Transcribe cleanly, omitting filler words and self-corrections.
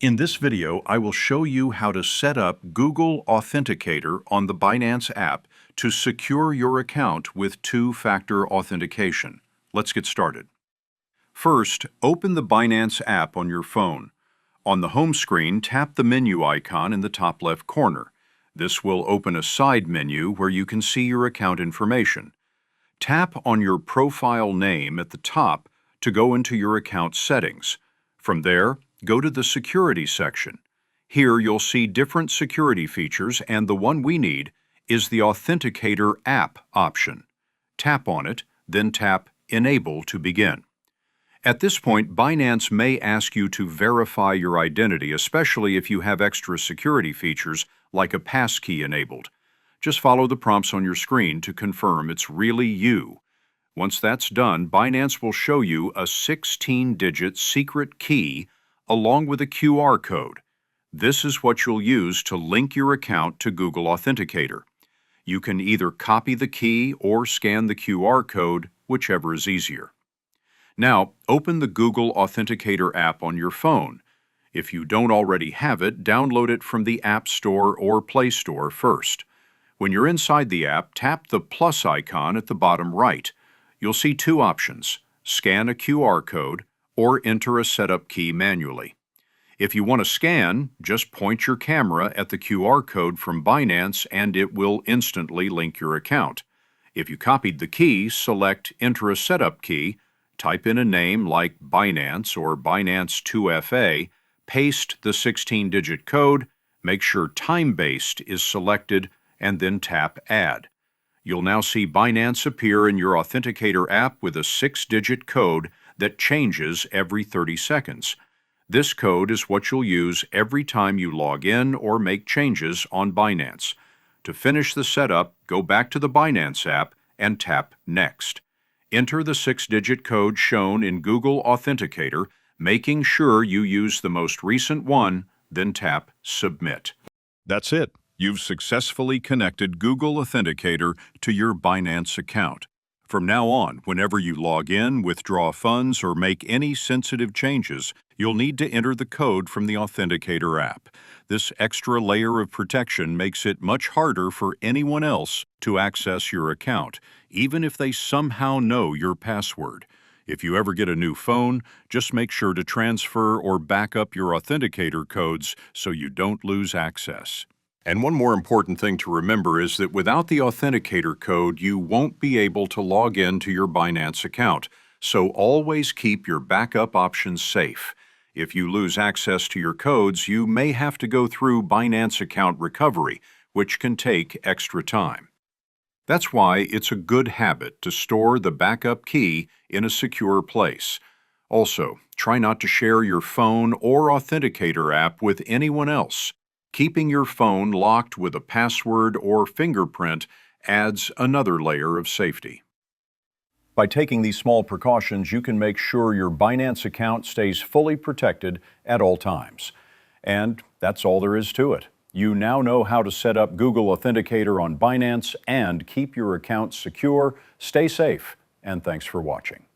In this video, I will show you how to set up Google Authenticator on the Binance app to secure your account with two-factor authentication. Let's get started. First, open the Binance app on your phone. On the home screen, tap the menu icon in the top left corner. This will open a side menu where you can see your account information. Tap on your profile name at the top to go into your account settings. From there, go to the Security section. Here you'll see different security features, and the one we need is the Authenticator app option. Tap on it, then tap Enable to begin. At this point, Binance may ask you to verify your identity, especially if you have extra security features like a passkey enabled. Just follow the prompts on your screen to confirm it's really you. Once that's done, Binance will show you a 16-digit secret key along with a QR code. This is what you'll use to link your account to Google Authenticator. You can either copy the key or scan the QR code, whichever is easier. Now, open the Google Authenticator app on your phone. If you don't already have it, download it from the App Store or Play Store first. When you're inside the app, tap the plus icon at the bottom right. You'll see two options: scan a QR code or enter a setup key manually. If you want to scan, just point your camera at the QR code from Binance and it will instantly link your account. If you copied the key, select Enter a Setup Key, type in a name like Binance or Binance2FA, paste the 16-digit code, make sure Time-Based is selected, and then tap Add. You'll now see Binance appear in your Authenticator app with a 6-digit code that changes every 30 seconds. This code is what you'll use every time you log in or make changes on Binance. To finish the setup, go back to the Binance app and tap Next. Enter the 6-digit code shown in Google Authenticator, making sure you use the most recent one, then tap Submit. That's it. You've successfully connected Google Authenticator to your Binance account. From now on, whenever you log in, withdraw funds, or make any sensitive changes, you'll need to enter the code from the Authenticator app. This extra layer of protection makes it much harder for anyone else to access your account, even if they somehow know your password. If you ever get a new phone, just make sure to transfer or back up your Authenticator codes so you don't lose access. And one more important thing to remember is that without the Authenticator code, you won't be able to log in to your Binance account. So always keep your backup options safe. If you lose access to your codes, you may have to go through Binance account recovery, which can take extra time. That's why it's a good habit to store the backup key in a secure place. Also, try not to share your phone or Authenticator app with anyone else. Keeping your phone locked with a password or fingerprint adds another layer of safety. By taking these small precautions, you can make sure your Binance account stays fully protected at all times. And that's all there is to it. You now know how to set up Google Authenticator on Binance and keep your account secure. Stay safe, and thanks for watching.